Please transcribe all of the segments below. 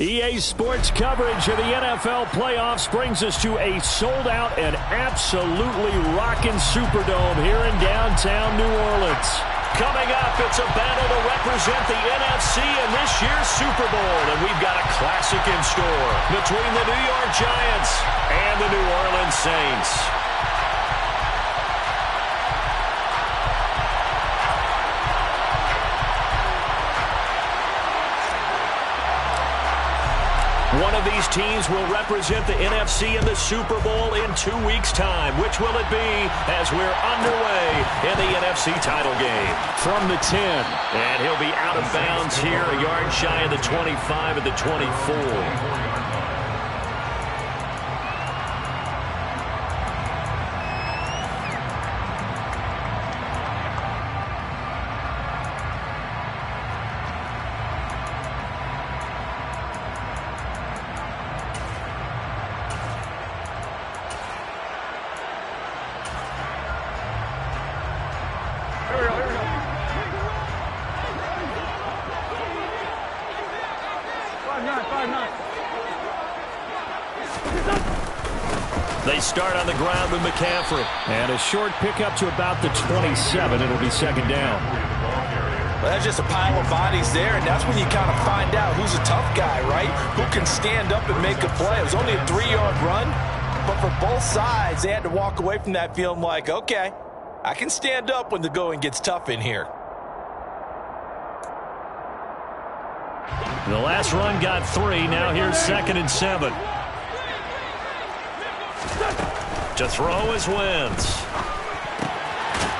EA Sports coverage of the NFL playoffs brings us to a sold-out and absolutely rocking Superdome here in downtown New Orleans. Coming up, it's a battle to represent the NFC in this year's Super Bowl, and we've got a classic in store between the New York Giants and the New Orleans Saints. One of these teams will represent the NFC in the Super Bowl in 2 weeks' time. Which will it be as we're underway in the NFC title game? From the 10. And he'll be out of bounds here, a yard shy of the 25 at the 24. They start on the ground with McCaffrey. And a short pickup to about the 27. It'll be second down. Well, that's just a pile of bodies there, and that's when you kind of find out who's a tough guy, right? Who can stand up and make a play. It was only a 3-yard run, but for both sides, they had to walk away from that feeling like, okay, I can stand up when the going gets tough in here. The last run got 3. Now here's 2nd and 7. To throw is Wentz.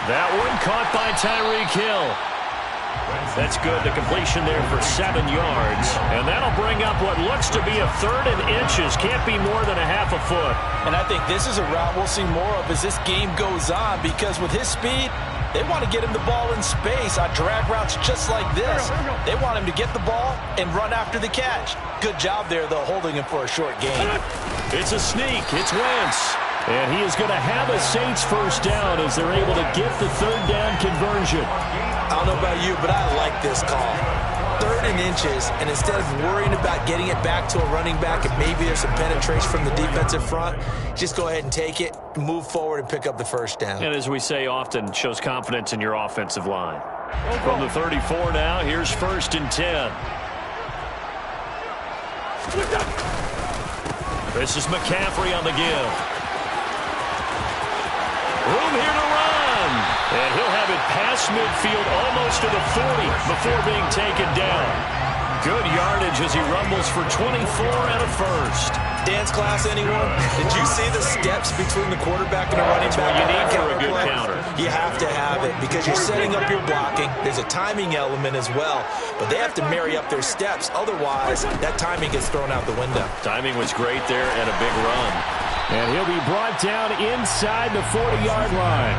That one caught by Tyreek Hill. That's good. The completion there for 7 yards. And that'll bring up what looks to be a 3rd and inches. Can't be more than a half a foot. And I think this is a route we'll see more of as this game goes on, because with his speed, they want to get him the ball in space on drag routes just like this. They want him to get the ball and run after the catch. Good job there, though, holding him for a short gain. It's a sneak. It's Wentz. And he is going to have a Saints first down as they're able to get the 3rd down conversion. I don't know about you, but I like this call. 3rd and inches, and instead of worrying about getting it back to a running back and maybe there's some penetration from the defensive front, just go ahead and take it, move forward, and pick up the first down. And as we say often, shows confidence in your offensive line. From the 34 now, here's 1st and 10. This is McCaffrey on the give. Room here to run. And he'll have it past midfield almost to the 40 before being taken down. Good yardage as he rumbles for 24 and a first. Dance class, anyone? Did you see the steps between the quarterback and the running back? What you need for a good counter. You have to have it because you're setting up your blocking. There's a timing element as well, but they have to marry up their steps. Otherwise, that timing gets thrown out the window. Timing was great there and a big run. And he'll be brought down inside the 40-yard line.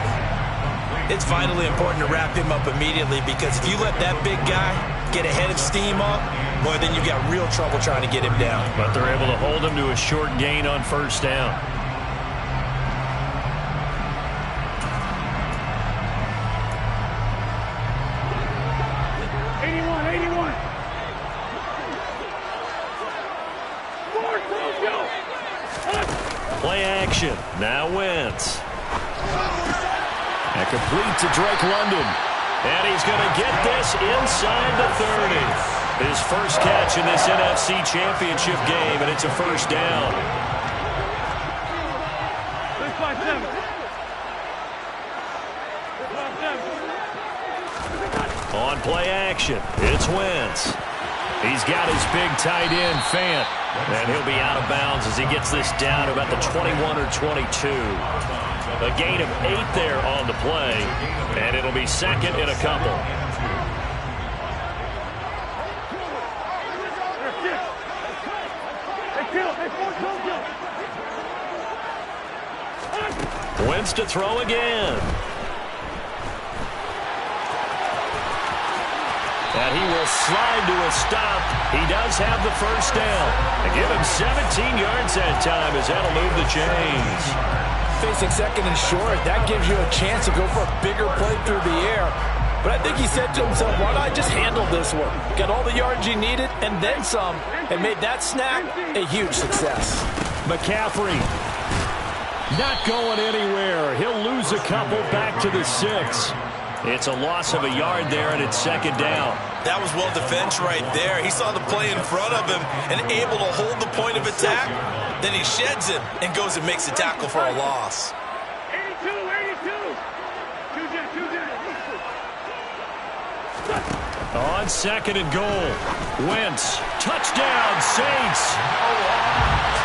It's vitally important to wrap him up immediately, because if you let that big guy get a head of steam up, boy, then you've got real trouble trying to get him down. But they're able to hold him to a short gain on first down. Play action. Now Wentz. And complete to Drake London. And he's going to get this inside the 30. His first catch in this NFC Championship game, and it's a first down. On play action, it's Wentz. He's got his big tight end, Fant. And he'll be out of bounds as he gets this down about the 21 or 22. A gain of 8 there on the play, and it'll be 2nd and a couple. Wentz to throw again. And he will slide to a stop. He does have the first down. And give him 17 yards that time as that'll move the chains. Facing 2nd and short, that gives you a chance to go for a bigger play through the air. But I think he said to himself, why not just handle this one? Got all the yards you needed and then some, and made that snap a huge success. McCaffrey not going anywhere. He'll lose a couple back to the 6. It's a loss of a yard there, and it's second down. That was well defense right there. He saw the play in front of him and able to hold the point of attack. Then he sheds him and goes and makes a tackle for a loss. 82. On second and goal, Wentz, touchdown, Saints.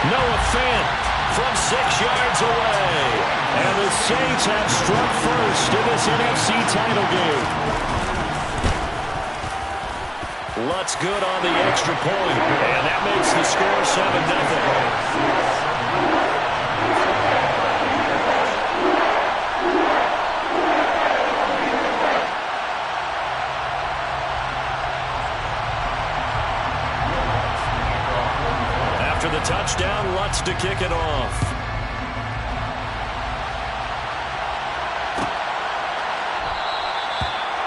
Noah Fant from 6 yards away. And the Saints have struck first in this NFC title game. Lutz good on the extra point, and that makes the score 7-0. After the touchdown, Lutz to kick it off.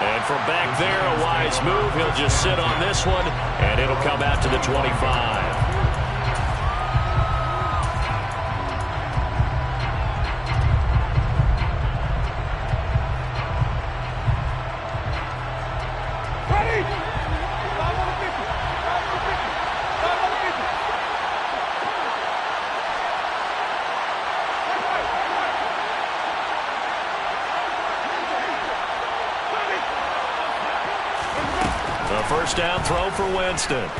And from back there, a wise move. He'll just sit on this one, and it'll come out to the 25. First down throw for Winston.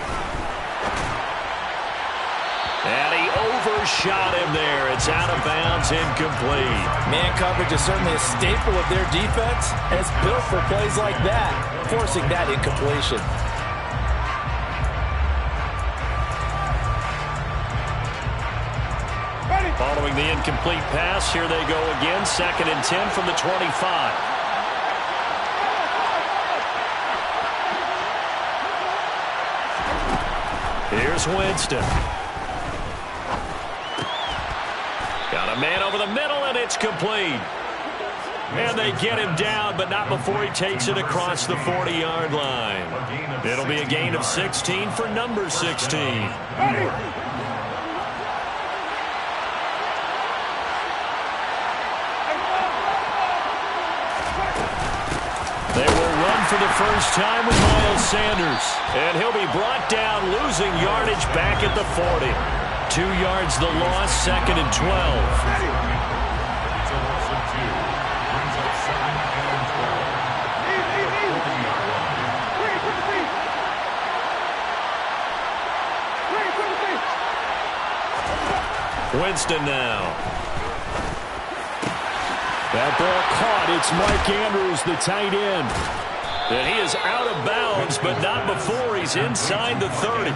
And he overshot him there. It's out of bounds, incomplete. Man coverage is certainly a staple of their defense, and it's built for plays like that, forcing that incompletion. Following the incomplete pass, here they go again. 2nd and 10 from the 25. Here's Winston. Got a man over the middle, and it's complete. And they get him down, but not before he takes it across the 40-yard line. It'll be a gain of 16 for number 16. They will run for the first time with Miles Sanders. And he'll be brought down, losing yardage back at the 40. 2 yards the loss, 2nd and 12. Winston now. That ball caught. It's Mark Andrews, the tight end. And he is out of bounds, but not before he's inside the 30.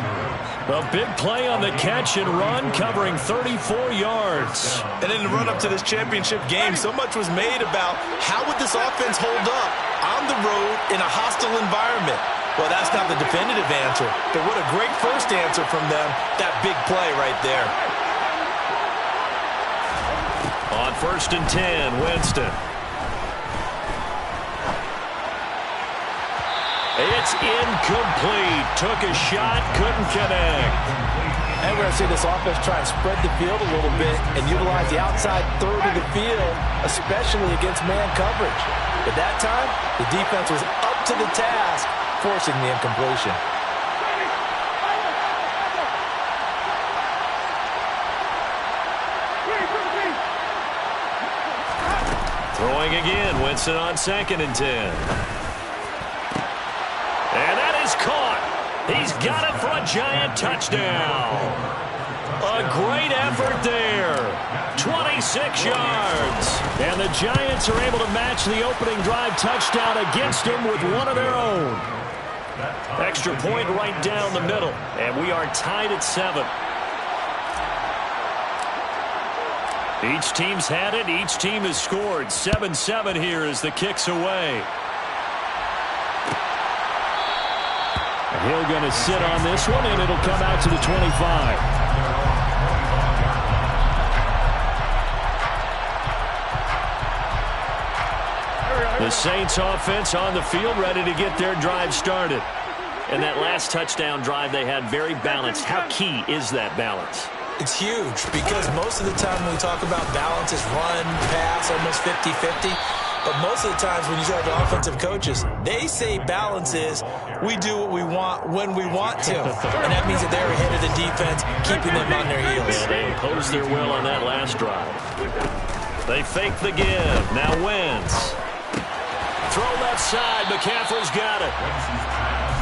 A big play on the catch and run, covering 34 yards. And in the run-up to this championship game, so much was made about how would this offense hold up on the road in a hostile environment. Well, that's not the definitive answer, but what a great first answer from them, that big play right there. On 1st and 10, Winston. It's incomplete. Took a shot, couldn't connect. And we're going to see this offense try and spread the field a little bit and utilize the outside third of the field, especially against man coverage. But that time, the defense was up to the task, forcing the incompletion. Throwing again, Winston on 2nd and 10. And that is caught. He's got it for a giant touchdown. A great effort there. 26 yards. And the Giants are able to match the opening drive touchdown against him with one of their own. Extra point right down the middle. And we are tied at 7. Each team's had it. Each team has scored. 7-7 here as the kick's away. Hill going to sit on this one, and it'll come out to the 25. The Saints offense on the field, ready to get their drive started. And that last touchdown drive they had very balanced. How key is that balance? It's huge because most of the time when we talk about balance, it's run, pass, almost 50-50. But most of the times when you talk to offensive coaches, they say balance is we do what we want when we want to. And that means that they're ahead of the defense, keeping them on their heels. Yeah, they imposed their will on that last drive. They fake the give. Now Wentz. Throw left side. McCaffrey's got it.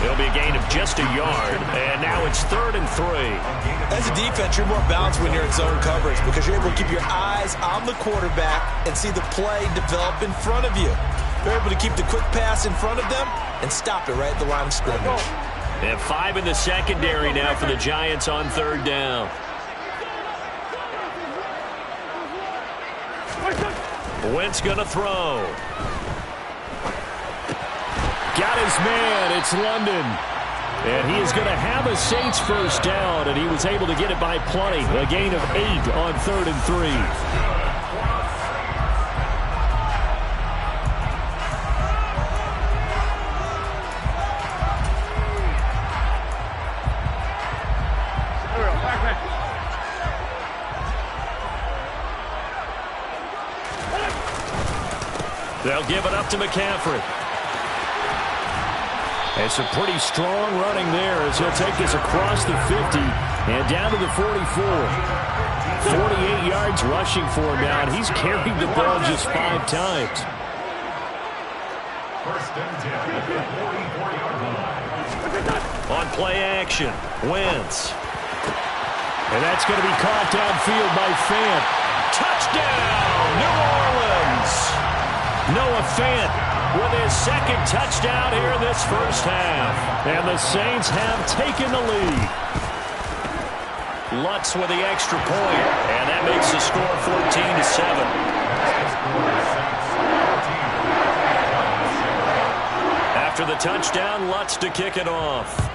It'll be a gain of just a yard, and now it's 3rd and 3. As a defense, you're more balanced when you're in zone coverage because you're able to keep your eyes on the quarterback and see the play develop in front of you. You're able to keep the quick pass in front of them and stop it right at the line of scrimmage. They have 5 in the secondary now for the Giants on 3rd down. Wentz gonna throw. Got his man. It's London. And he is going to have a Saints first down, and he was able to get it by plenty. A gain of 8 on 3rd and 3. They'll give it up to McCaffrey. It's a pretty strong running there as he'll take this across the 50 and down to the 44. 48 yards rushing for him now, and he's carried the ball just 5 times. On play action, Wentz. And that's going to be caught downfield by Fant. Touchdown, New Orleans! Noah Fant with his 2nd touchdown here in this first half. And the Saints have taken the lead. Lutz with the extra point, and that makes the score 14-7. After the touchdown, Lutz to kick it off.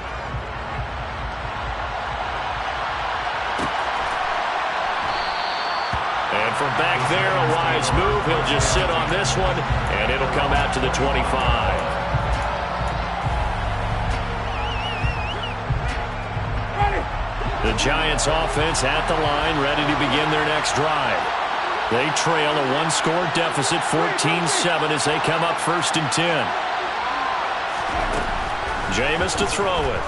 And from back there, a wise move. He'll just sit on this one, and it'll come out to the 25. The Giants offense at the line, ready to begin their next drive. They trail a 1-score deficit, 14-7, as they come up 1st and 10. Jameis to throw it.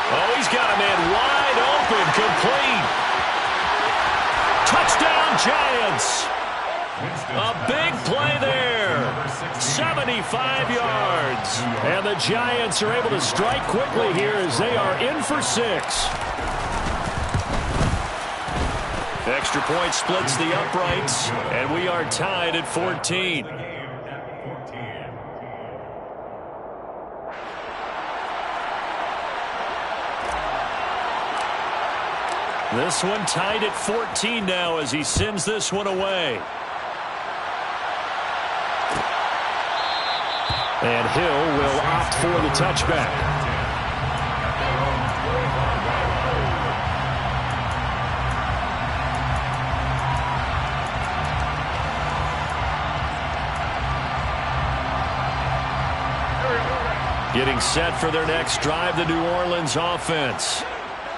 Oh, he's got a man wide open, complete. Touchdown, Giants. A big play there. 75 yards. And the Giants are able to strike quickly here as they are in for 6. Extra point splits the uprights, and we are tied at 14. This one tied at 14 now as he sends this one away. And Hill will opt for the touchback. Getting set for their next drive, the New Orleans offense.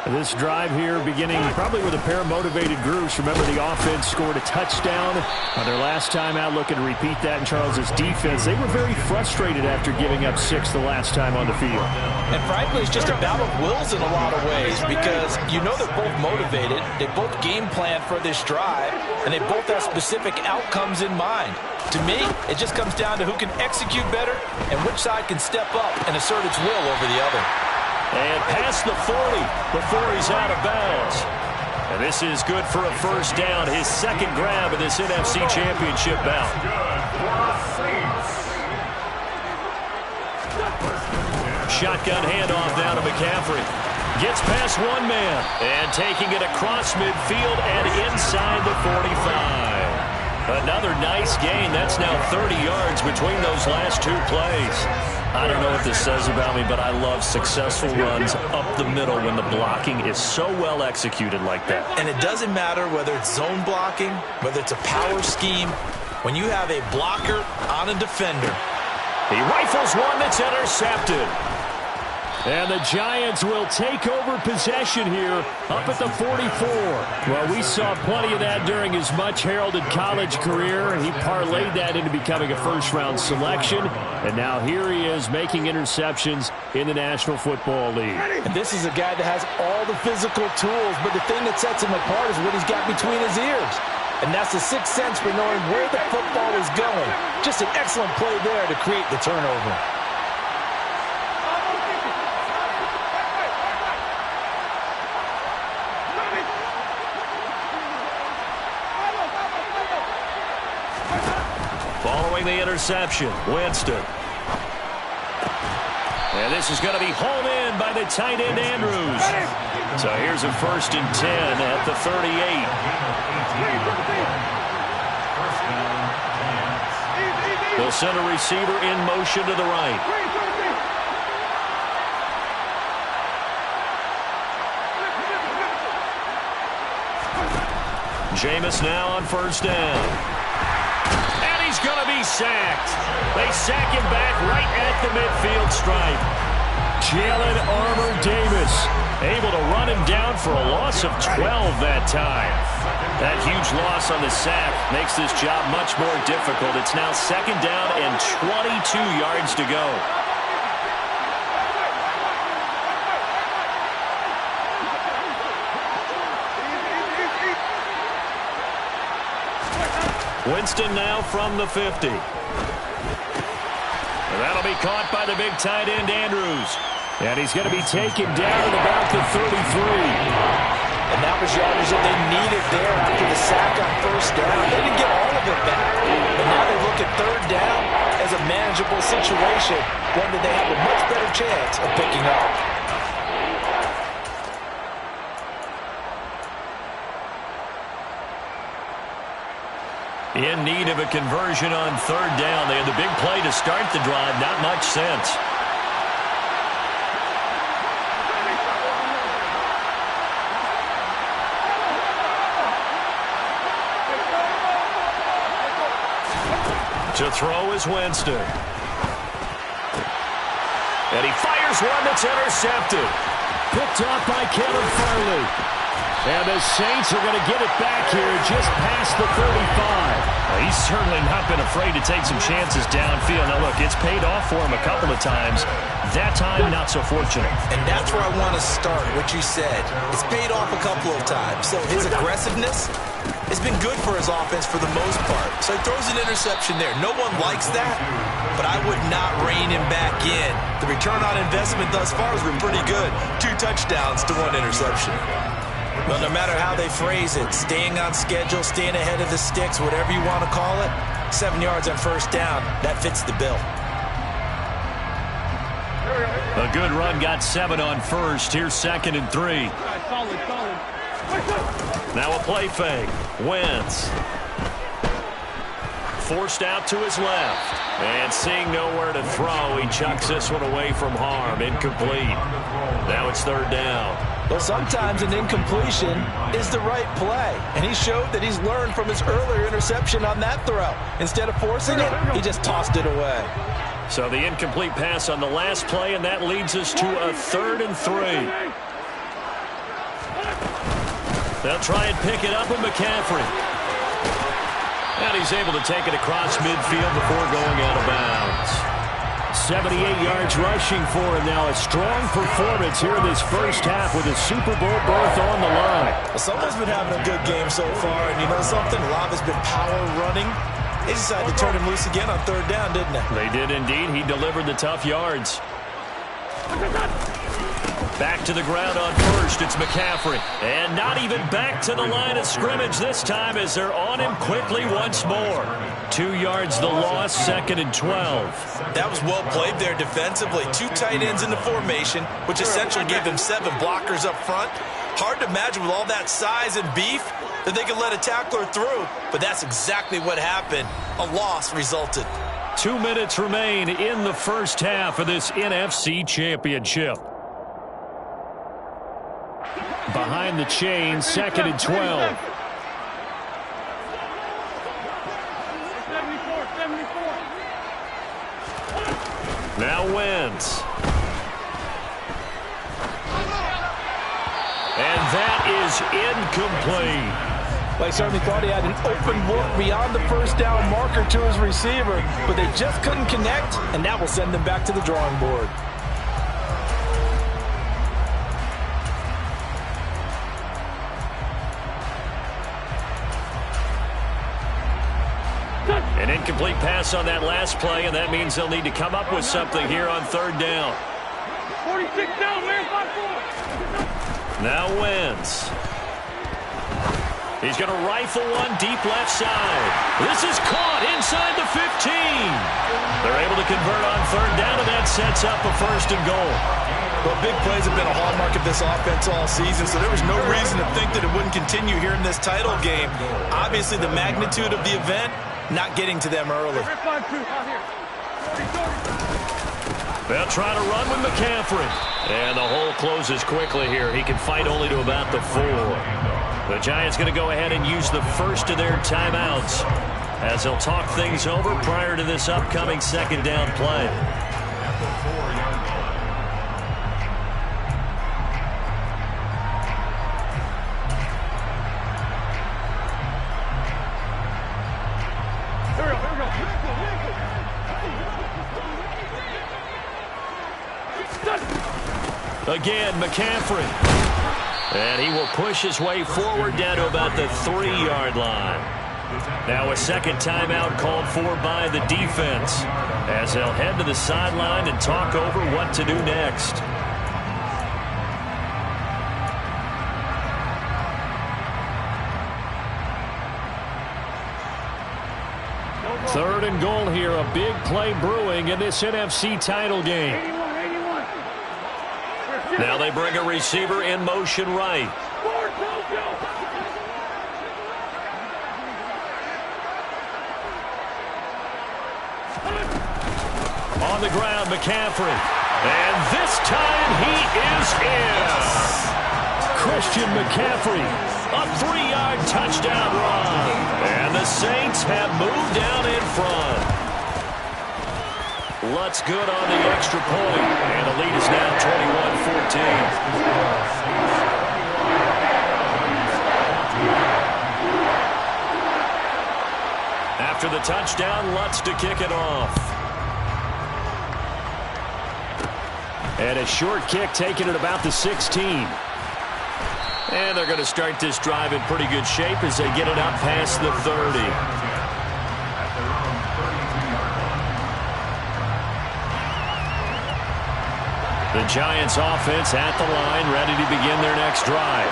This drive here beginning probably with a pair of motivated groups. Remember, the offense scored a touchdown on their last time out. Looking to repeat that in Charles's defense. They were very frustrated after giving up 6 the last time on the field. And frankly, it's just a battle of wills in a lot of ways because you know they're both motivated. They both game plan for this drive, and they both have specific outcomes in mind. To me, it just comes down to who can execute better and which side can step up and assert its will over the other. And past the 40 before he's out of bounds. And this is good for a first down, his 2nd grab of this NFC Championship bout. Shotgun handoff down to McCaffrey. Gets past one man and taking it across midfield and inside the 45. Another nice gain. That's now 30 yards between those last two plays. I don't know what this says about me, but I love successful runs up the middle when the blocking is so well executed like that. And it doesn't matter whether it's zone blocking, whether it's a power scheme. When you have a blocker on a defender, he rifles one that's intercepted. And the Giants will take over possession here up at the 44. Well, we saw plenty of that during his much-heralded college career. He parlayed that into becoming a first-round selection. And now here he is making interceptions in the National Football League. And this is a guy that has all the physical tools, but the thing that sets him apart is what he's got between his ears. And that's the sixth sense for knowing where the football is going. Just an excellent play there to create the turnover. Following the interception, Winston. And this is going to be hauled in by the tight end, Andrews. So here's a 1st and 10 at the 38. They'll send a receiver in motion to the right. Jameis now on 1st down. He's going to be sacked. They sack him back right at the midfield stripe. Jalen Armour-Davis able to run him down for a loss of 12 that time. That huge loss on the sack makes this job much more difficult. It's now 2nd down and 22 yards to go. Winston now from the 50. And that'll be caught by the big tight end, Andrews. And he's going to be taken down at about the 33. And that was yardage that they needed there after the sack on 1st down. They didn't get all of it back. But now they look at 3rd down as a manageable situation, one that they have a much better chance of picking up. In need of a conversion on 3rd down. They had the big play to start the drive. Not much sense. To throw is Winston. And he fires one that's intercepted. Picked off by Caleb Farley. And the Saints are going to get it back here just past the 35. Well, he's certainly not been afraid to take some chances downfield. Now, look, it's paid off for him a couple of times. That time, not so fortunate. And that's where I want to start, what you said. It's paid off a couple of times. So his aggressiveness has been good for his offense for the most part. So he throws an interception there. No one likes that, but I would not rein him back in. The return on investment thus far has been pretty good. 2 touchdowns to 1 interception. Well, no matter how they phrase it, staying on schedule, staying ahead of the sticks, whatever you want to call it, 7 yards on 1st down, that fits the bill. A good run got 7 on 1st. Here's 2nd and 3. Now a play fake. Wentz. Forced out to his left. And seeing nowhere to throw, he chucks this one away from harm. Incomplete. Now it's 3rd down. Well, sometimes an incompletion is the right play. And he showed that he's learned from his earlier interception on that throw. Instead of forcing it, he just tossed it away. So the incomplete pass on the last play, and that leads us to a 3rd and 3. They'll try and pick it up with McCaffrey. And he's able to take it across midfield before going out of bounds. 78 yards rushing for him now. A strong performance here in this first half with a Super Bowl berth on the line. Well, someone's been having a good game so far, and you know something? A lot has been power running. They decided to turn him loose again on 3rd down, didn't they? They did indeed. He delivered the tough yards. Back to the ground on first. It's McCaffrey. And not even back to the line of scrimmage this time as they're on him quickly once more. 2 yards the loss, 2nd and 12. That was well played there defensively. 2 tight ends in the formation, which essentially gave them 7 blockers up front. Hard to imagine with all that size and beef that they could let a tackler through, but that's exactly what happened. A loss resulted. 2 minutes remain in the first half of this NFC Championship. Behind the chain, 2nd and 12. Now Wentz. And that is incomplete. Well, he certainly thought he had an open look beyond the first down marker to his receiver, but they just couldn't connect, and that will send them back to the drawing board. An incomplete pass on that last play, and that means they'll need to come up with something here on 3rd down. 46 down, man, 5-4. Now Wentz. He's going to rifle one deep left side. This is caught inside the 15. They're able to convert on 3rd down, and that sets up a 1st and goal. Well, big plays have been a hallmark of this offense all season, so there was no reason to think that it wouldn't continue here in this title game. Obviously, the magnitude of the event not getting to them early. They'll try to run with McCaffrey. And the hole closes quickly here. He can fight only to about the 4. The Giants going to go ahead and use the first of their timeouts as they'll talk things over prior to this upcoming 2nd down play. Again, McCaffrey. And he will push his way forward down to about the 3-yard line. Now a 2nd timeout called for by the defense as they'll head to the sideline and talk over what to do next. Third and goal here. A big play brewing in this NFC title game. Now they bring a receiver in motion right. On the ground, McCaffrey. And this time he is in. Christian McCaffrey, a 3-yard touchdown run. And the Saints have moved down in front. Lutz good on the extra point. And the lead is now 21-14. After the touchdown, Lutz to kick it off. And a short kick taken at about the 16. And they're going to start this drive in pretty good shape as they get it up past the 30. The Giants offense at the line, ready to begin their next drive.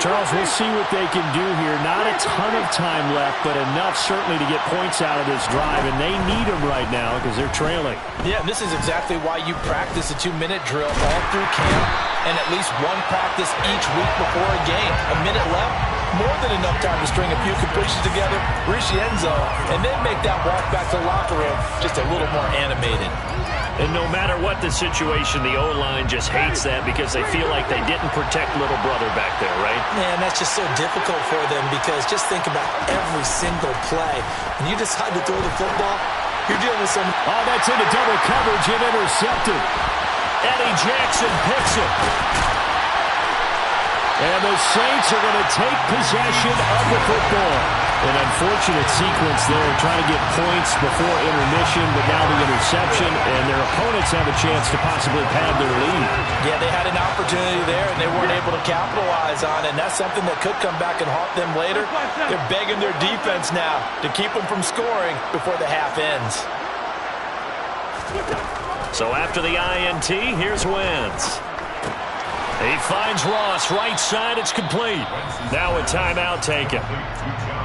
Charles, we'll see what they can do here. Not a ton of time left, but enough certainly to get points out of this drive, and they need them right now because they're trailing. Yeah, this is exactly why you practice a 2-minute drill all through camp and at least one practice each week before a game. A minute left, more than enough time to string a few completions together, reach the end zone, and then make that walk back to the locker room just a little more animated. And no matter what the situation, the O-line just hates that because they feel like they didn't protect little brother back there, right? Man, that's just so difficult for them because just think about every single play. When you decide to throw the football, you're dealing with some... Oh, that's into double coverage and intercepted. Eddie Jackson picks it. And the Saints are going to take possession of the football. An unfortunate sequence there, trying to get points before intermission, but now the interception, and their opponents have a chance to possibly pad their lead. Yeah, they had an opportunity there, and they weren't able to capitalize on it, and that's something that could come back and haunt them later. They're begging their defense now to keep them from scoring before the half ends. So after the INT, here's Wentz. He finds Ross right side. It's complete. Now a timeout taken.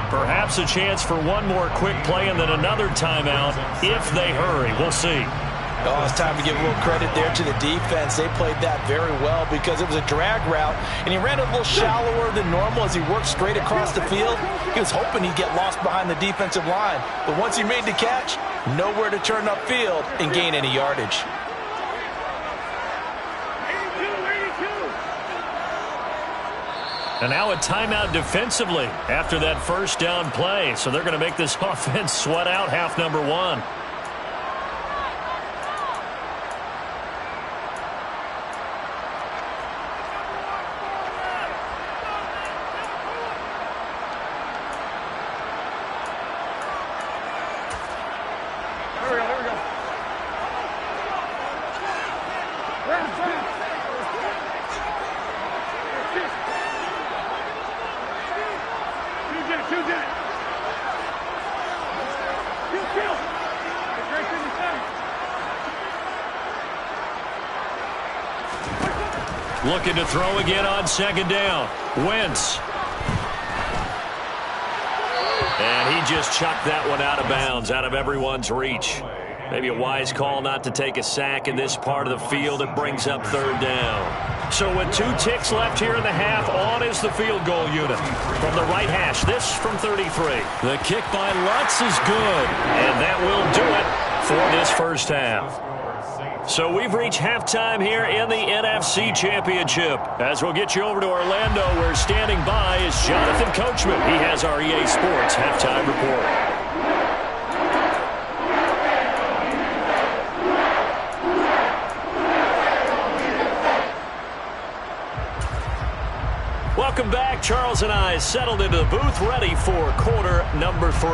Perhaps a chance for one more quick play and then another timeout if they hurry. We'll see. Oh, it's time to give a little credit there to the defense. They played that very well because it was a drag route, and he ran a little shallower than normal as he worked straight across the field. He was hoping he'd get lost behind the defensive line, but once he made the catch, nowhere to turn upfield and gain any yardage. And now a timeout defensively after that first down play. So they're going to make this offense sweat out half number one. Looking to throw again on second down. Wentz. And he just chucked that one out of bounds, out of everyone's reach. Maybe a wise call not to take a sack in this part of the field. It brings up third down. So with 2 ticks left here in the half, on is the field goal unit. From the right hash, this from 33. The kick by Lutz is good. And that will do it for this first half. So we've reached halftime here in the NFC Championship. As we'll get you over to Orlando, where standing by is Jonathan Coachman. He has our EA Sports halftime report. Welcome back. Charles and I settled into the booth, ready for quarter number 3.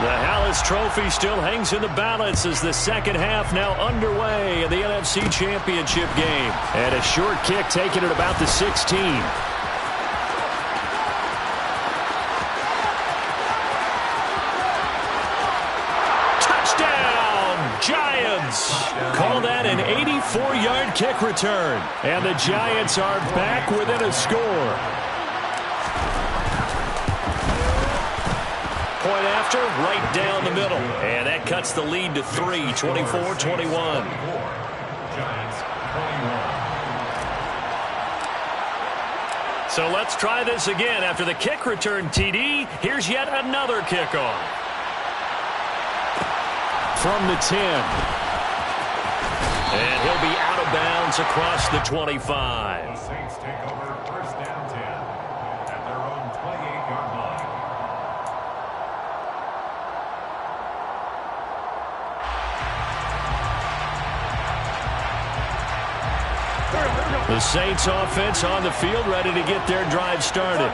The Hallis Trophy still hangs in the balance as the second half now underway in the NFC Championship game. And a short kick taken at about the 16. Touchdown, Giants! Call that an 84-yard kick return. And the Giants are back within a score. Point after, right down the middle. And that cuts the lead to 3, 24-21. So let's try this again. After the kick return TD, here's yet another kickoff. From the 10. And he'll be out of bounds across the 25. Saints take over first down 10 at their own 28-yard line. The Saints offense on the field, ready to get their drive started.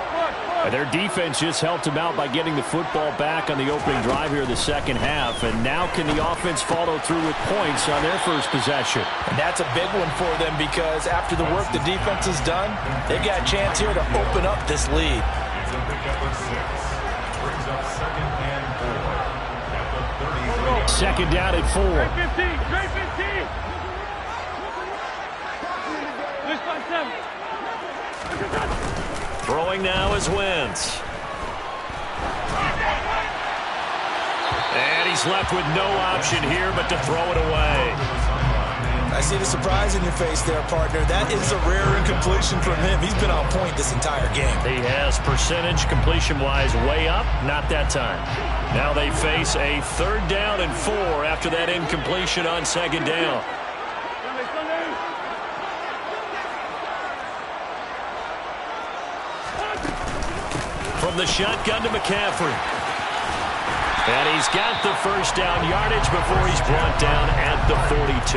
And their defense just helped them out by getting the football back on the opening drive here in the second half. And now can the offense follow through with points on their first possession? And that's a big one for them because after the work the defense has done, they've got a chance here to open up this lead. It's a pickup of 6. Brings up 2nd and 4 at the 30. Second down at 4. Great 15. Throwing now is Wentz. And he's left with no option here but to throw it away. I see the surprise in your face there, partner. That is a rare incompletion from him. He's been on point this entire game. He has percentage completion-wise way up, not that time. Now they face a 3rd down and 4 after that incompletion on second down. From the shotgun to McCaffrey. And he's got the first down yardage before he's brought down at the 42.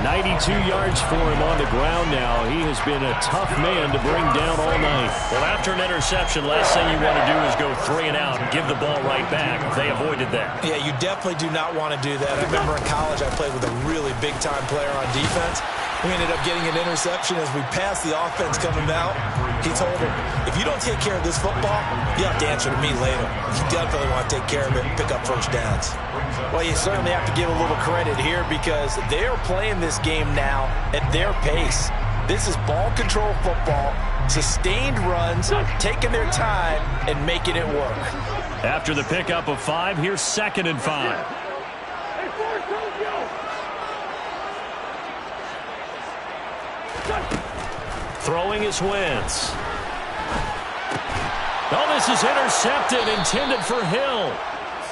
92 yards for him on the ground now. He has been a tough man to bring down all night. Well, after an interception, last thing you want to do is go 3 and out and give the ball right back. They avoided that. Yeah, you definitely do not want to do that. I remember in college I played with a really big-time player on defense. We ended up getting an interception as we passed the offense coming out. He told him, if you don't take care of this football, you have to answer to me later. You definitely want to take care of it and pick up first downs. Well, you certainly have to give a little credit here because they are playing this game now at their pace. This is ball control football, sustained runs, taking their time, and making it work. After the pickup of 5, here's 2nd and 5. Throwing is Wentz. Oh, this is intercepted, intended for Hill.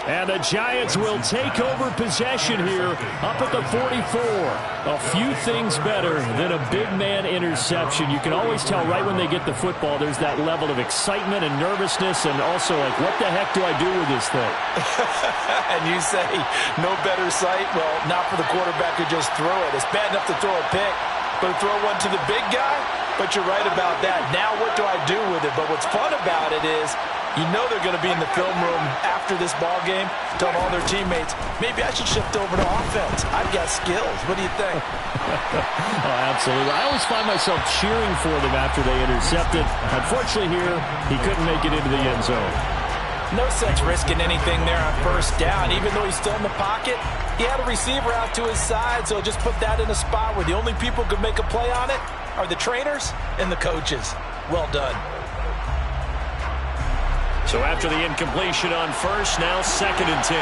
And the Giants will take over possession here up at the 44. A few things better than a big man interception. You can always tell right when they get the football, there's that level of excitement and nervousness and also like, what the heck do I do with this thing? And you say, no better sight? Well, not for the quarterback to just throw it. It's bad enough to throw a pick, but to throw one to the big guy? But you're right about that. Now what do I do with it? But what's fun about it is you know they're going to be in the film room after this ball game, telling all their teammates, maybe I should shift over to offense. I've got skills. What do you think? Oh, absolutely. I always find myself cheering for them after they intercepted. Unfortunately here, he couldn't make it into the end zone. No sense risking anything there on first down. Even though he's still in the pocket, he had a receiver out to his side, so just put that in a spot where the only people who could make a play on it are the trainers and the coaches. Well done. So after the incompletion on first, now 2nd and 10.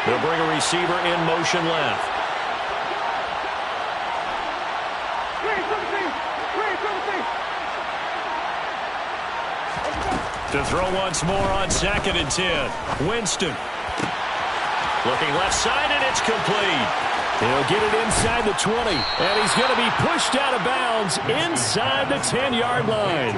They'll bring a receiver in motion left. To throw once more on 2nd and 10. Winston. Looking left side, and it's complete. He'll get it inside the 20, and he's going to be pushed out of bounds inside the 10-yard line.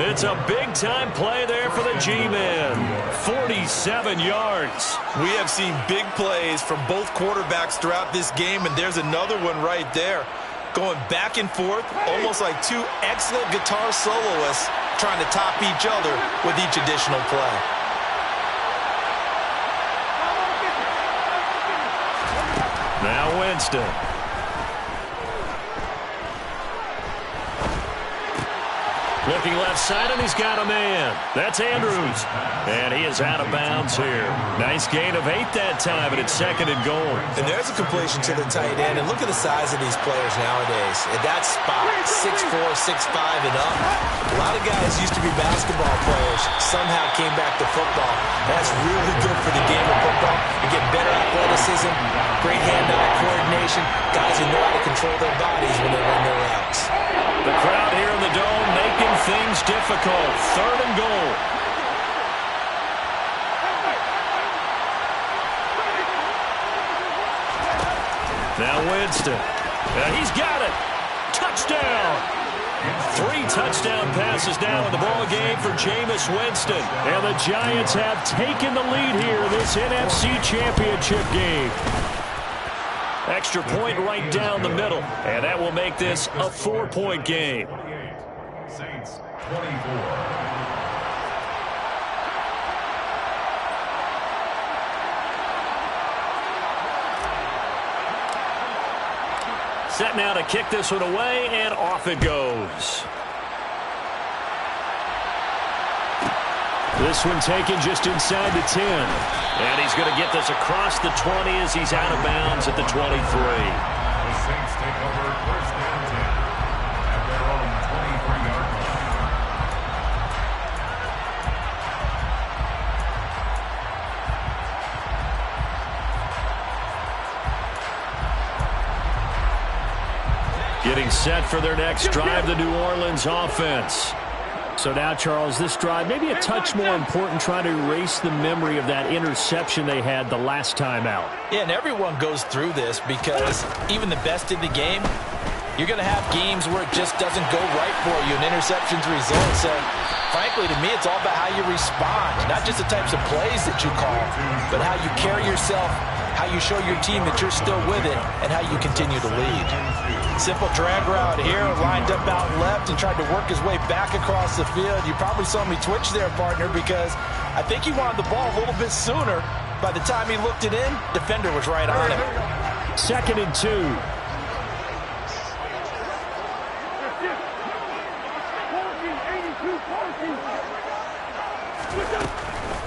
It's a big-time play there for the G-Men. 47 yards. We have seen big plays from both quarterbacks throughout this game, and there's another one right there. Going back and forth, almost like two excellent guitar soloists trying to top each other with each additional play. Now Winston. Looking left side, and he's got a man. That's Andrews. And he is out of bounds here. Nice gain of 8 that time, and it's 2nd and goal. And there's a completion to the tight end. And look at the size of these players nowadays. At that spot, 6'4", 6'5", and up. A lot of guys used to be basketball players, somehow came back to football. That's really good for the game of football. You get better athleticism, great hand-eye coordination, guys who know how to control their bodies when they run their routes. The crowd here in the Dome making things difficult. 3rd and goal. Now Winston. And he's got it. Touchdown. 3 touchdown passes now in the ball game for Jameis Winston. And the Giants have taken the lead here in this NFC Championship game. Extra point right down the middle. And that will make this a 4-point game. Saints 24. Set now to kick this one away, and off it goes. This one taken just inside the 10. And he's going to get this across the 20 as he's out of bounds at the 23. The Saints take over 1st and 10 at their own 23-yard line. Getting set for their next drive, the New Orleans offense. So now, Charles, this drive, maybe a touch more important, trying to erase the memory of that interception they had the last time out. Yeah, and everyone goes through this because even the best in the game, you're going to have games where it just doesn't go right for you, and interceptions result. So, frankly, to me, it's all about how you respond, not just the types of plays that you call, but how you carry yourself how you show your team that you're still with it, and how you continue to lead. Simple drag route here, lined up out left and tried to work his way back across the field. You probably saw me twitch there, partner, because I think he wanted the ball a little bit sooner. By the time he looked it in, defender was right on him. 2nd and 2.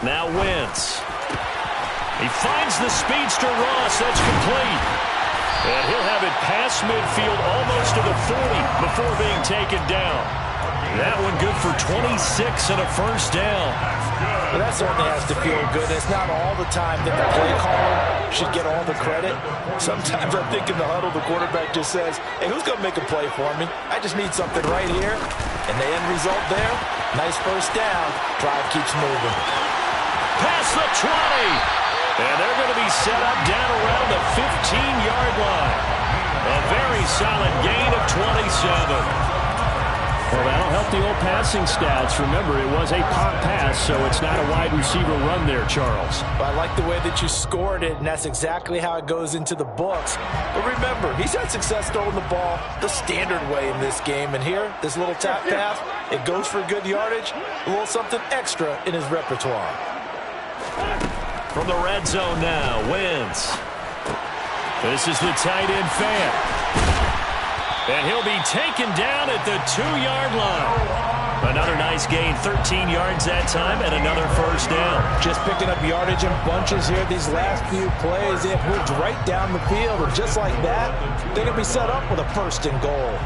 Now Wentz. He finds the speedster Ross. That's complete. And he'll have it past midfield almost to the 40 before being taken down. That one good for 26 and a first down. Well, that certainly has to feel good. It's not all the time that the play caller should get all the credit. Sometimes I think in the huddle, the quarterback just says, hey, who's going to make a play for me? I just need something right here. And the end result there, nice first down. Drive keeps moving. Past the 20. And they're going to be set up down around the 15-yard line. A very solid gain of 27. Well, that'll help the old passing stats. Remember, it was a pop pass, so it's not a wide receiver run there, Charles. I like the way that you scored it, and that's exactly how it goes into the books. But remember, he's had success throwing the ball the standard way in this game. And here, this little tap pass, it goes for good yardage, a little something extra in his repertoire. From the red zone now, Wentz. This is the tight end fan. And he'll be taken down at the 2-yard line. Another nice gain, 13 yards that time, and another first down. Just picking up yardage in bunches here. These last few plays, they have moved right down the field. And just like that, they're going to be set up with a 1st and goal.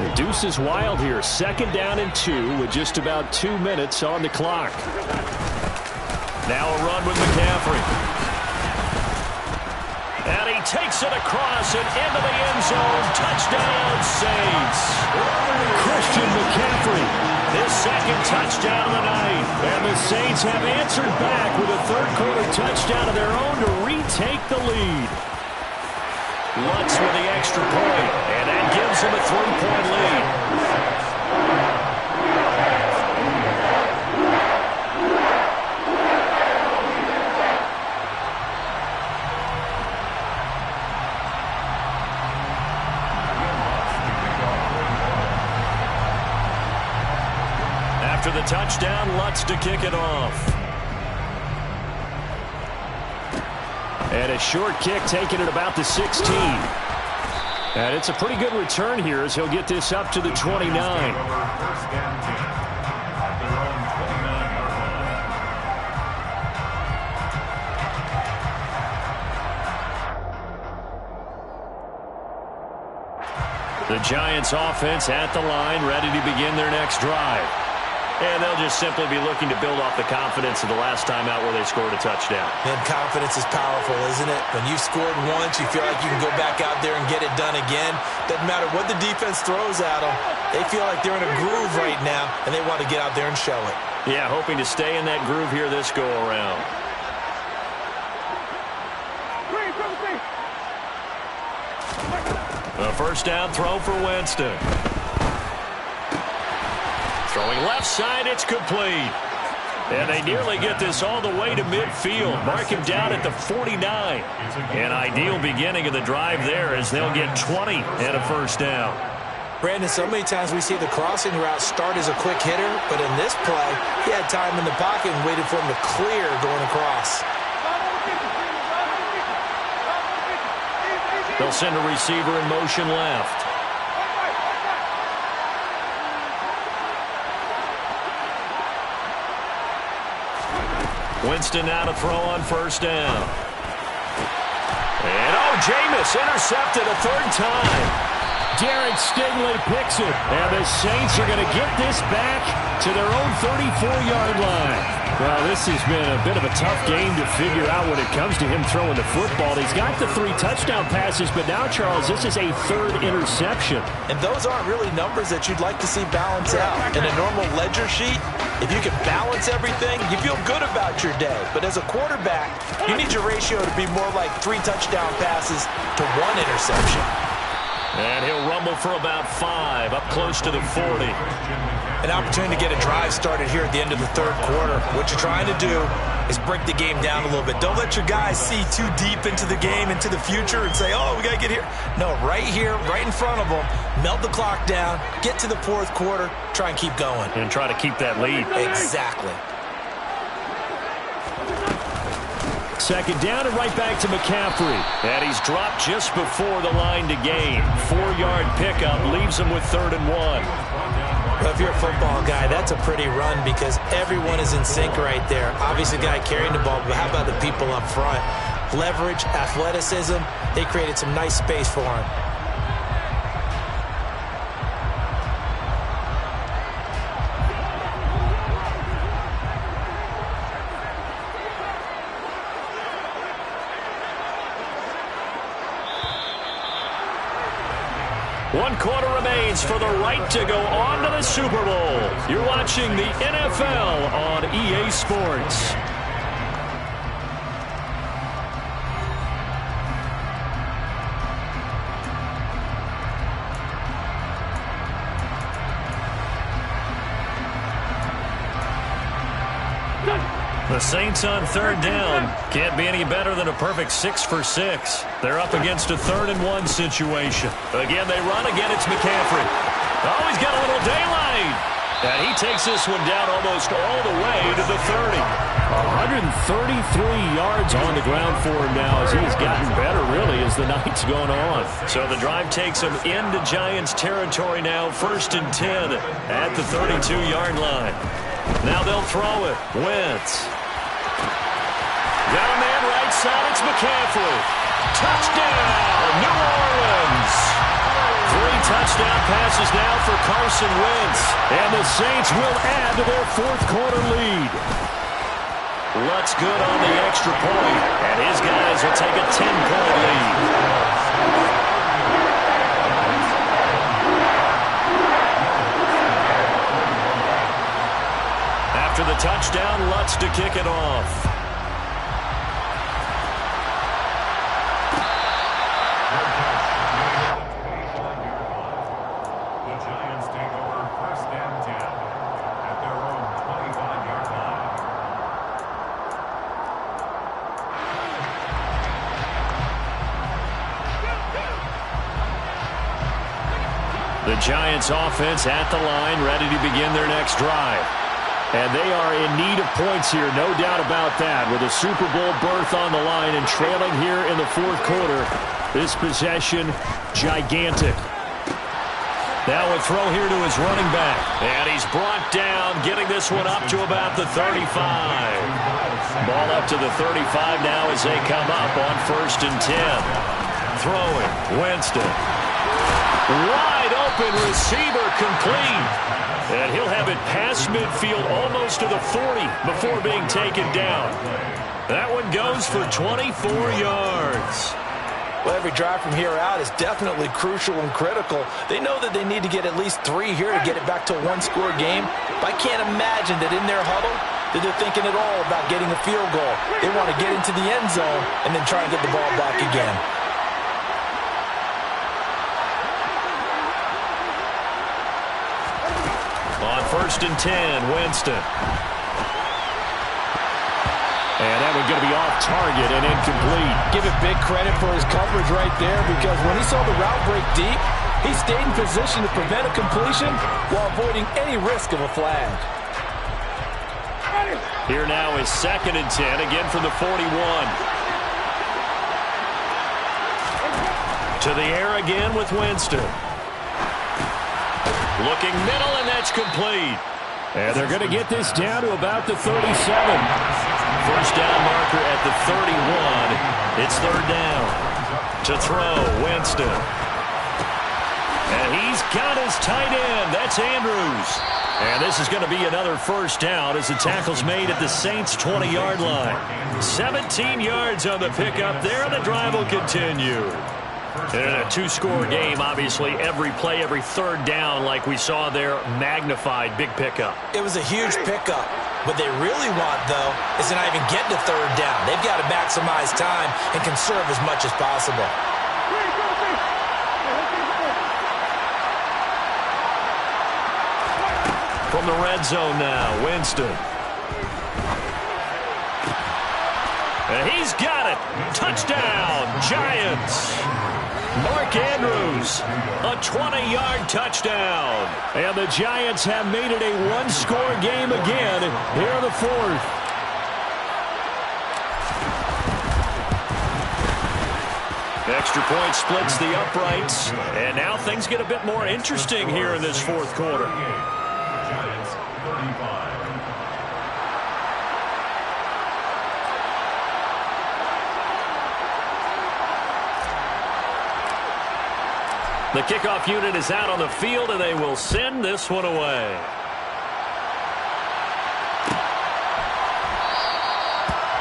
The deuce is wild here. 2nd down and 2 with just about 2 minutes on the clock. Now a run with McCaffrey. And he takes it across and into the end zone. Touchdown, Saints. Christian McCaffrey. His 2nd touchdown of the night. And the Saints have answered back with a 3rd-quarter touchdown of their own to retake the lead. Lutz with the extra point, and that gives him a 3-point lead. After the touchdown, Lutz to kick it off. And a short kick taken at about the 16. And it's a pretty good return here as he'll get this up to the 29. The Giants offense at the line, ready to begin their next drive. And they'll just simply be looking to build off the confidence of the last time out where they scored a touchdown. And confidence is powerful, isn't it? When you've scored once, you feel like you can go back out there and get it done again. Doesn't matter what the defense throws at them. They feel like they're in a groove right now, and they want to get out there and show it. Yeah, hoping to stay in that groove here this go-around. A 1st down throw for Winston. Throwing left side, it's complete. And they nearly get this all the way to midfield. Mark him down at the 49. An ideal beginning of the drive there as they'll get 20 and a 1st down. Brandon, so many times we see the crossing route start as a quick hitter, but in this play, he had time in the pocket and waited for him to clear going across. They'll send a receiver in motion left. Winston now to throw on 1st down. And Jameis intercepted a 3rd time. Derek Stingley picks it. And the Saints are going to get this back to their own 34-yard line. Well, this has been a bit of a tough game to figure out when it comes to him throwing the football. He's got the 3 touchdown passes, but now, Charles, this is a 3rd interception. And those aren't really numbers that you'd like to see balance out. In a normal ledger sheet, if you can balance everything, you feel good about your day. But as a quarterback, you need your ratio to be more like 3 touchdown passes to 1 interception. And he'll rumble for about 5, up close to the 40. An opportunity to get a drive started here at the end of the third quarter. What you're trying to do is break the game down a little bit. Don't let your guys see too deep into the game, into the future, and say, oh, we got to get here. No, right here, right in front of them, melt the clock down, get to the fourth quarter, try and keep going. And try to keep that lead. Exactly. Second down and right back to McCaffrey. And he's dropped just before the line to gain. 4-yard pickup leaves him with 3rd and 1. Well, if you're a football guy, that's a pretty run because everyone is in sync right there. Obviously, the guy carrying the ball, but how about the people up front? Leverage, athleticism, they created some nice space for him. One quarter remains for the right to go on to the Super Bowl. You're watching the NFL on EA Sports. The Saints on 3rd down. Can't be any better than a perfect 6 for 6. They're up against a 3rd and 1 situation. Again, they run again. It's McCaffrey. Oh, he's got a little daylight. And he takes this one down almost all the way to the 30. 133 yards on the ground for him now as he's gotten better, really, as the night's gone on. So the drive takes him into Giants territory now. 1st and 10 at the 32-yard line. Now they'll throw it. Wentz. Got a man right side. It's McCaffrey. Touchdown, New Orleans. 3 touchdown passes now for Carson Wentz. And the Saints will add to their 4th quarter lead. Lutz good on the extra point. And his guys will take a 10-point lead. After the touchdown, Lutz to kick it off. The Giants offense at the line, ready to begin their next drive. And they are in need of points here, no doubt about that. With a Super Bowl berth on the line and trailing here in the 4th quarter, this possession, gigantic. Now a throw here to his running back. And he's brought down, getting this one up to about the 35. Ball up to the 35 now as they come up on 1st and 10. Throwing, Winston. Wide open receiver, complete. And he'll have it past midfield almost to the 40 before being taken down. That one goes for 24 yards. Well, every drive from here out is definitely crucial and critical. They know that they need to get at least 3 here to get it back to a 1-score game. But I can't imagine that in their huddle that they're thinking at all about getting a field goal. They want to get into the end zone and then try and get the ball back again. On 1st and 10, Winston. And that one's going to be off target and incomplete. Give it big credit for his coverage right there because when he saw the route break deep, he stayed in position to prevent a completion while avoiding any risk of a flag. Here now is 2nd and 10, again from the 41. To the air again with Winston. Looking middle, and that's complete. And they're going to get this down to about the 37. First down marker at the 31. It's 3rd down. To throw, Winston. And he's got his tight end. That's Andrews. And this is going to be another 1st down as the tackle's made at the Saints' 20-yard line. 17 yards on the pickup there, and the drive will continue. In a 2-score game, obviously, every play, every 3rd down, like we saw there, magnified, big pickup. It was a huge pickup. What they really want, though, is to not even get to 3rd down. They've got to maximize time and conserve as much as possible. from the red zone now. Winston. And he's got it. Touchdown, Giants. Mark Andrews, a 20-yard touchdown. And the Giants have made it a one-score game again here in the fourth. Extra point splits the uprights. And now things get a bit more interesting here in this fourth quarter. Giants 35. The kickoff unit is out on the field, and they will send this one away.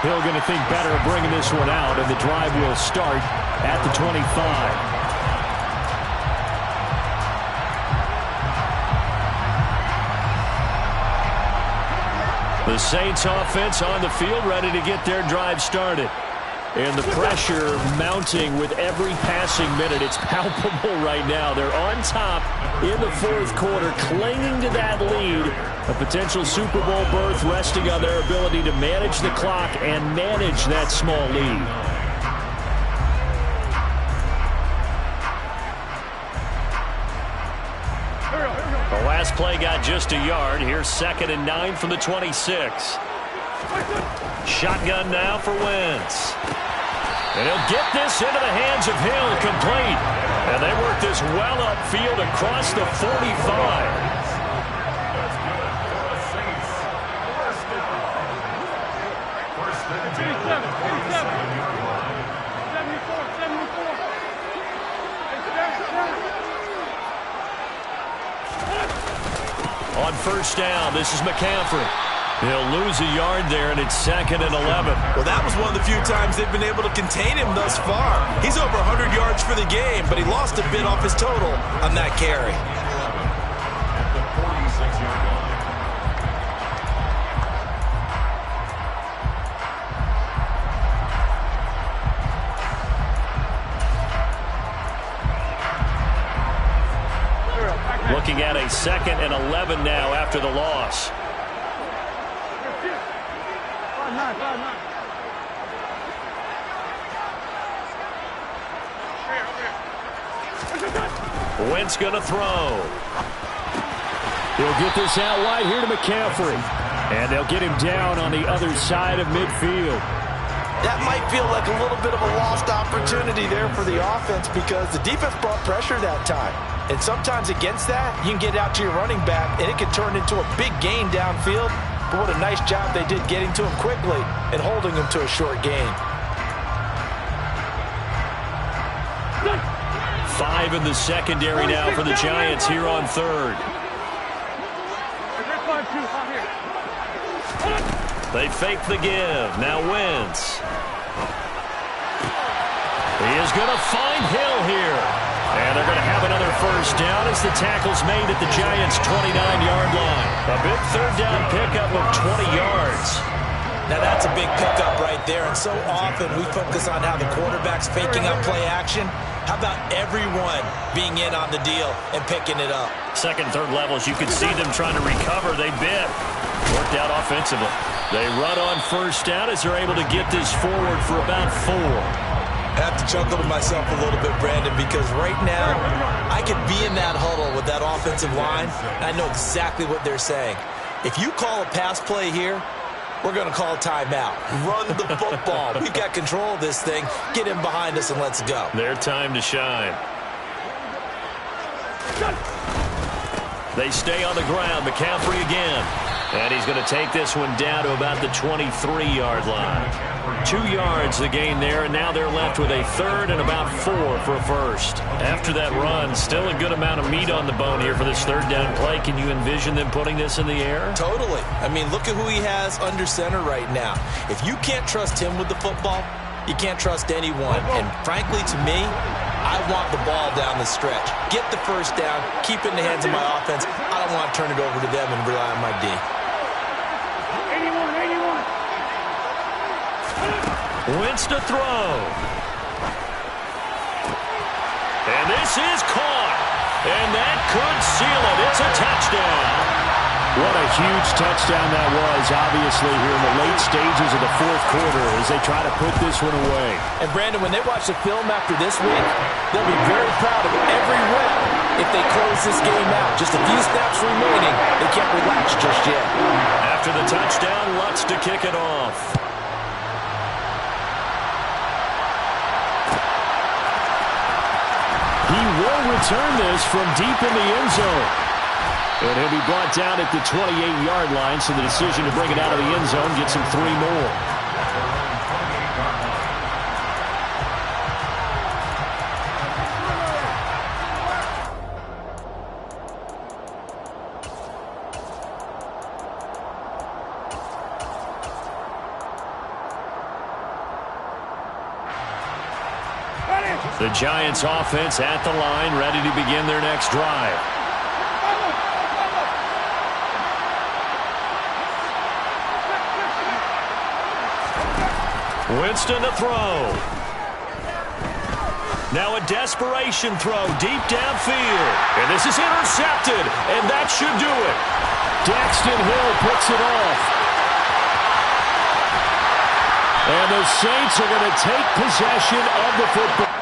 Hill going to think better of bringing this one out, and the drive will start at the 25. The Saints offense on the field, ready to get their drive started. And the pressure mounting with every passing minute. It's palpable right now. They're on top in the fourth quarter, clinging to that lead. A potential Super Bowl berth resting on their ability to manage the clock and manage that small lead. The last play got just a yard. Here's 2nd and 9 from the 26. Shotgun now for Wentz. And he'll get this into the hands of Hill, complete. And they work this well upfield across the 45. On first down, this is McCaffrey. He'll lose a yard there, and it's 2nd and 11. Well, that was one of the few times they've been able to contain him thus far. He's over 100 yards for the game, but he lost a bit off his total on that carry. The 46-yard line. Looking at a 2nd and 11 now after the loss. Wentz going to throw. He'll get this out wide here to McCaffrey. And they'll get him down on the other side of midfield. That might feel like a little bit of a lost opportunity there for the offense because the defense brought pressure that time. And sometimes against that, you can get out to your running back, and it can turn into a big gain downfield. But what a nice job they did getting to him quickly and holding him to a short gain. 5 in the secondary now for the Giants here on 3rd. They fake the give. Now Wentz. He is going to find Hill here. And they're going to have another first down as the tackle's made at the Giants' 29-yard line. A big third down pickup of 20 yards. Now that's a big pickup right there, and so often we focus on how the quarterback's faking up play action. How about everyone being in on the deal and picking it up? Second, third levels, you can see them trying to recover. They bit. Worked out offensively. They run on first down as they're able to get this forward for about 4. I have to chuckle to myself a little bit, Brandon, because right now I could be in that huddle with that offensive line, and I know exactly what they're saying. If you call a pass play here, we're going to call timeout. Run the football. We've got control of this thing. Get him behind us and let's go. Their time to shine. They stay on the ground. McCaffrey again. And he's going to take this one down to about the 23-yard line. 2 yards the gain there, and now they're left with a 3rd and about 4 for a first. After that run, still a good amount of meat on the bone here for this third down play. Can you envision them putting this in the air? Totally. I mean, look at who he has under center right now. If you can't trust him with the football, you can't trust anyone. And frankly, to me, I want the ball down the stretch. Get the first down, keep it in the hands of my offense. I don't want to turn it over to them and rely on my D. Wentz to throw. And this is caught. And that could seal it. It's a touchdown. What a huge touchdown that was, obviously, here in the late stages of the fourth quarter as they try to put this one away. And, Brandon, when they watch the film after this week, they'll be very proud of every rep if they close this game out. Just a few snaps remaining. They can't relax just yet. After the touchdown, Lutz to kick it off. He will return this from deep in the end zone. And he'll be brought down at the 28-yard line, so the decision to bring it out of the end zone gets him 3 more. The Giants offense at the line, ready to begin their next drive. Winston to throw. Now a desperation throw deep downfield. And this is intercepted, and that should do it. Daxton Hill picks it off. And the Saints are going to take possession of the football.